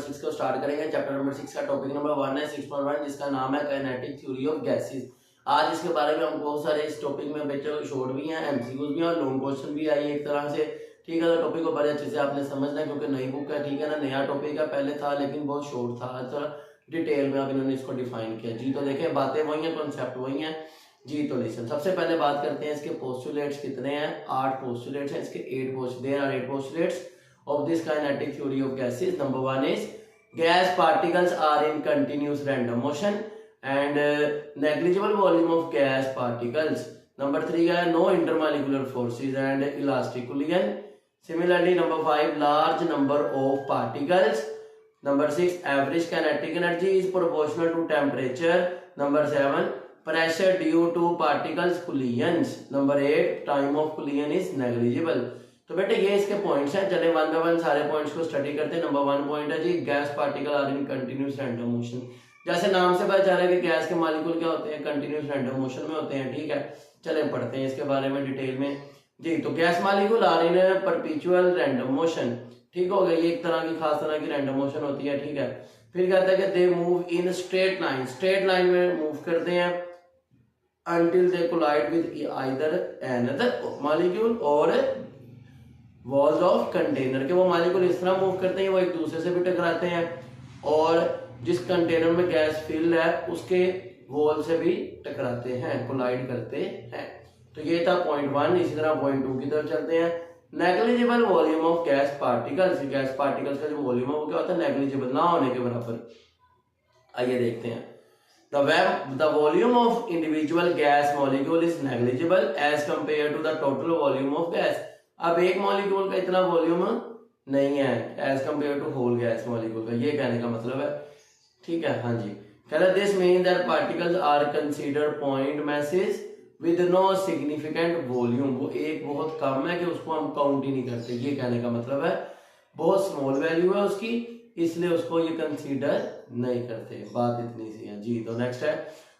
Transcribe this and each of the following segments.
6 को स्टार्ट करेंगे। Chapter number 6 का टॉपिक नंबर 1 है 6.1, जिसका नाम है काइनेटिक थ्योरी ऑफ गैसेस। आज इसके बारे में हम बहुत सारे इस टॉपिक में बच्चों शॉर्ट भी हैं, एमसीक्यूज भी हैं और लॉन्ग क्वेश्चन भी आई एक तरह से। ठीक है, तो टॉपिक को बड़े अच्छे से आपने समझना है क्योंकि नई बुक है, ठीक है ना, नया टॉपिक है, पहले था लेकिन बहुत शॉर्ट था, थोड़ा डिटेल में अब इन्होंने इसको डिफाइन किया जी। तो देखें, बातें वही हैं, कॉन्सेप्ट वही हैं जी। तो लिसन, सबसे पहले बात करते हैं इसके पोस्टुलेट्स कितने हैं। 8 पोस्टुलेट्स हैं इसके, 8 postulates of this kinetic theory of gases. Number 1 is gas particles are in continuous random motion and negligible volume of gas particles. Number 3 है no intermolecular forces and elastic collision. Similarly, number 5 large number of particles. Number 6 average kinetic energy is proportional to temperature. Number 7 pressure due to particles collisions. Number 8 time of collision is negligible. तो बेटे ये इसके points हैं, चले one by one सारे points को study करते हैं। नंबर 1 पॉइंट है जी, gas particle are in continuous random motion. जैसे नाम से पता चल रहा है कि गैस के मॉलिक्यूल क्या होते हैं, कंटिन्यूस रैंडम मोशन में होते हैं। ठीक है, चले पढ़ते हैं इसके बारे में डिटेल में जी। तो gas molecule are in perpetual random motion, ठीक हो गया, ये एक तरह की खास तरह की रैंडम मोशन होती है। ठीक है, फिर कहता है कि they move in straight line, straight line में मूव करते हैं until they collide with either another molecule और वॉल्स ऑफ कंटेनर के। वो मॉलिक्यूल इस तरह मूव करते हैं, वो एक दूसरे से भी टकराते हैं और जिस कंटेनर में गैस फिल है उसके वॉल से भी टकराते हैं, कोलाइड करते हैं। तो ये था पॉइंट 1। इसी तरह पॉइंट 2 की तरफ चलते हैं। Negligible volume of gas particles, gas particles का जो वॉल्यूम है वो क्या होता है, नेग्लिजिबल, ना होने के बराबर। आइए देखते हैं। The volume of individual gas molecule is negligible as compared to the total volume of gas. अब एक मॉलिक्यूल का इतना वॉल्यूम नहीं है as compare to whole gas molecule का, ये कहने का मतलब है। ठीक है, हाँ जी। कहता this mean that particles are considered point masses with no significant volume. वो एक बहुत कम है कि उसको हम काउंट ही नहीं करते, ये कहने का मतलब है। बहुत स्मॉल वैल्यू है उसकी, इसलिए उसको ये कंसीडर नहीं करते। बात इतनी सी है जी। तो नेक्स्ट है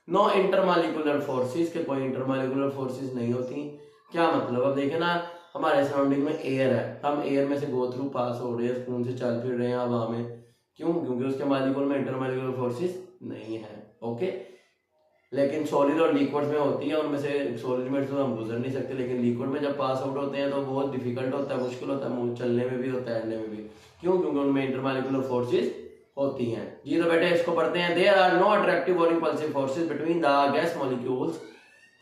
नो इंटरमॉलिक्यूलर फोर्सेस, के कोई इंटरमॉलिक्यूलर फोर्सेस नहीं होती। क्या मतलब, अब देखे ना, हमारे सराउंडिंग में एयर है, हम एयर में से गो थ्रू पास हो रहे हैं, स्पून से चल फिर रहे हैं हवा में, क्यों? क्योंकि उसके मॉलिक्यूल में इंटरमॉलिक्यूलर फोर्सेस नहीं है। ओके, लेकिन सॉलिड और लिक्विड में होती है, उनमें से सॉलिड में तो हम गुजर नहीं सकते, लेकिन लिक्विड में जब पास आउट होते हैं तो बहुत डिफिकल्ट होता है, मुश्किल होता है, चलने में भी और तैरने में भी। क्यों? क्योंकि उनमें इंटरमॉलिक्यूलर फोर्सेस होती हैं जी। तो बेटे इसको पढ़ते हैं। देयर आर नो अट्रैक्टिव और repulsive forces between the gas molecules.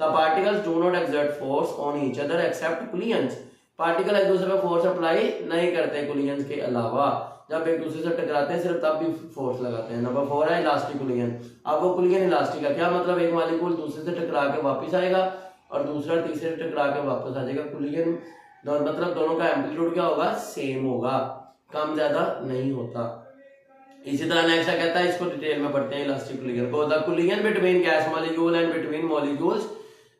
The particles do not exert force on each other except collisions. Particle एक दूसरे पे फोर्स अप्लाई नहीं करते collisions के अलावा, जब एक दूसरे से टकराते हैं सिर्फ तब भी फोर्स लगाते हैं। नंबर 4 है इलास्टिक collision। अब वो collision इलास्टिक है, क्या मतलब, एक मॉलिक्यूल दूसरे से टकरा के वापस आएगा और दूसरा तीसरे से टकरा के वापस आ जाएगा। collision मतलब दोनों का एम्पलीट्यूड क्या होगा, सेम होगा, कम ज्यादा नहीं होता। इसी तरह नेक्स्ट कहता है, इसको डिटेल में पढ़ते हैं इलास्टिक collision को। The collision between gas molecule and between molecules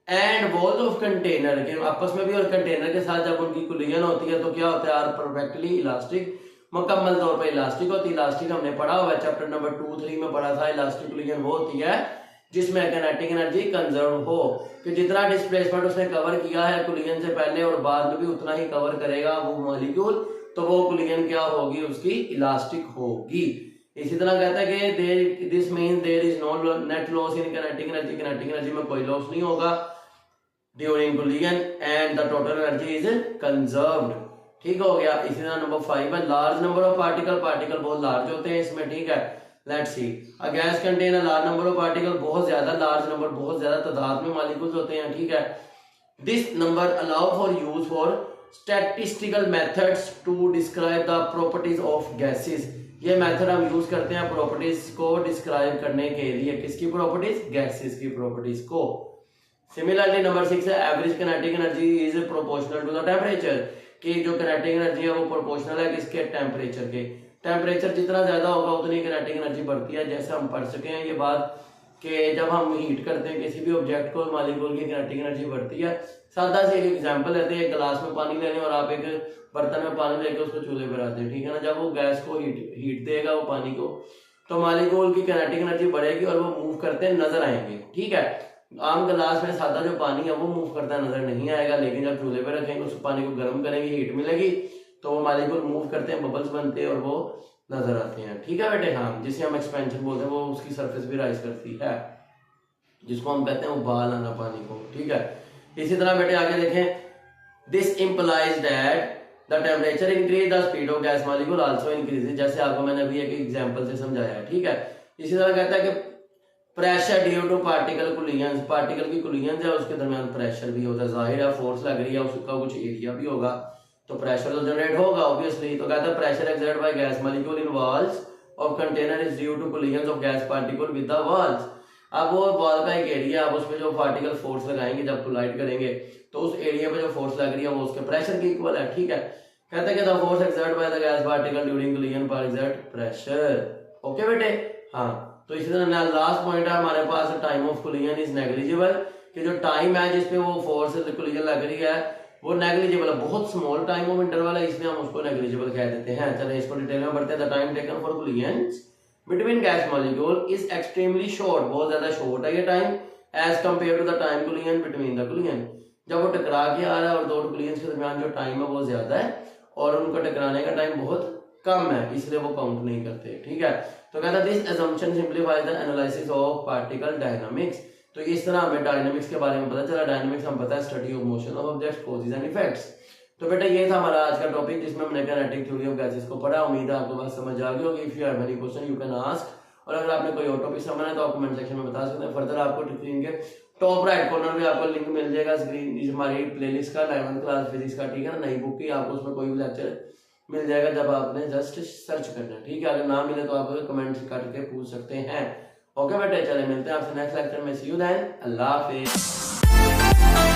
and walls of container, के आपस में भी और कंटेनर के साथ जब उनकी कोलिजन होती है तो क्या होता है, आर परफेक्टली इलास्टिक, मुकम्मल तौर पर इलास्टिक होती है। इलास्टिक हमने पढ़ा हुआ है, चैप्टर नंबर 2-3 में पढ़ा था। इलास्टिक कोलिजन वो होती है जिसमें काइनेटिक एनर्जी कंजर्व हो, कि जितना डिस्प्लेसमेंट उसने कवर किया है कोलिजन से पहले और बाद में भी उतना ही कवर करेगा वो मॉलिक्यूल, तो वो कोलिजन क्या होगी, उसकी इलास्टिक होगी। इसी तरह कहता है कि this means there is no net loss in kinetic energy, kinetic energy में कोई लॉस नहीं होगा during collision and the total energy is conserved. ठीक हो गया। इसी तरह नंबर 5 है large number of particle, particle बहुत लार्ज होते हैं इसमें। ठीक है, let's see a gas contain a large number of particle, बहुत ज्यादा लार्ज नंबर, बहुत ज्यादा तादाद में मॉलिक्यूल्स होते हैं। ठीक है, this number allow for use for statistical methods to describe the properties of gases. ये मेथड हम यूज करते हैं प्रॉपर्टीज को डिस्क्राइब करने के लिए। किसकी प्रॉपर्टीज, गैसेस की प्रॉपर्टीज को। सिमिलरली नंबर 6 है average kinetic energy is proportional to the temperature, कि जो काइनेटिक एनर्जी है वो प्रोपोर्शनल है किसके, टेम्परेचर के। टेम्परेचर जितना ज्यादा होगा उतनी काइनेटिक एनर्जी बढ़ती है। जैसे हम पढ़ सके हैं ये बात कि जब हम हीट करते हैं किसी भी ऑब्जेक्ट को, मॉलिक्यूल की काइनेटिक एनर्जी बढ़ती है। सादा से एक एग्जांपल लेते हैं, एक गिलास में पानी ले लें और आप एक बर्तन में पानी लेके उसको चूल्हे पर रखते हैं। ठीक है ना, जब वो गैस को हीट देगा वो पानी को, तो मॉलिक्यूल की काइनेटिक एनर्जी बढ़ेगी और वो मूव करते नजर आएंगे। ठीक है, आम गिलास में सादा जो पानी है वो मूव करता नजर नहीं आएगा, लेकिन जब चूल्हे पे रखेंगे उस पानी को गर्म करेंगे, हीट मिलेगी, तो वो मॉलिक्यूल मूव करते हैं, बबल्स बनते हैं और वो नजर आते हैं। ठीक है बेटे, हाँ, जिसे हम एक्सपेंशन बोलते हैं, वो उसकी सरफेस भी राइज करती है, जिसको हम कहते हैं उबाल आना पानी को। ठीक है, इसी तरह बेटे आगे देखें, this implies that the temperature increase the speed of gas molecule also increases, जैसे आपको मैंने अभी एक एग्जांपल से समझाया है। ठीक है, इसी तरह कहता है कि pressure due to particle collision, particle की कोलिजन है उसके दरमियान प्रेशर भी होता है, जाहिर है फोर्स लग रही है, उसका कुछ एरिया भी होगा तो प्रेशर तो जनरेट होगा ऑब्वियसली। तो कहता है pressure exerted by gas molecule in walls of container is due to collision of gas particle with the walls. अब वो वॉल का एक एरिया, आप उस पर जो पार्टिकल फोर्स लगाएंगे जब कोलाइड करेंगे तो उस एरिया पे जो फोर्स लग रही है वो उसके प्रेशर की इक्वल है। ठीक है, कहता है कि the force exerted by the gas particle during collision पर एक्सर्ट प्रेशर। ओके बेटे, हाँ। तो इसी तरह लास्ट पॉइंट है हमारे पास, time of collision is negligible, कि जो टाइम है जिसपे वो फोर्स कोलिजन लग रही है वो नेग्लिजिबल है, बहुत स्मॉल टाइम ऑफ इंटरवल है, इसलिए हम उसको नेग्लिजिबल कह देते हैं। चलिए इसको डिटेल में बढ़ते हैं। The time taken for collision between gas molecule is extremely short, बहुत ज्यादा शॉर्ट है ये time, as compare to the time collision between the collision. जब वो टकरा के आ रहा है और दो कोलिजन के दरमियान जो टाइम है वो ज्यादा है और उनको टकराने का टाइम बहुत कम है, इसलिए वो काउंट नहीं करते। ठीक है, तो कहता है this assumption simplifies the analysis of particle dynamics. तो इस तरह हमें डायनामिक्स के बारे में पता चला। डायनामिक्स हम पता है study of motion of objects, causes and effects. तो बेटा ये था हमारा आज का टॉपिक जिसमें हमने काइनेटिक थ्योरी ऑफ गैसेस को पढ़ा। उम्मीद है आपको बात समझ आ गई होगी। If you have any question you can ask, और अगर आपने कोई और टॉपिक समझना है तो आप कमेंट सेक्शन में बता सकते हैं। फर्दर आपको स्क्रीन के टॉप राइट कॉर्नर में आपको लिंक मिल जाएगा स्क्रीन हमारी प्लेलिस्ट का 11th क्लास फिजिक्स का। ठीक है ना, नई बुक की, आपको उसमें कोई भी लेक्चर मिल जाएगा जब आपने जस्ट सर्च करना है। ठीक है, अगर ना मिले तो आप कमेंट करके पूछ सकते हैं। ओके बेटे, चले मिलते हैं आपसे नेक्स्ट लेक्चर में। सी यू देन, अल्लाह हाफिज़।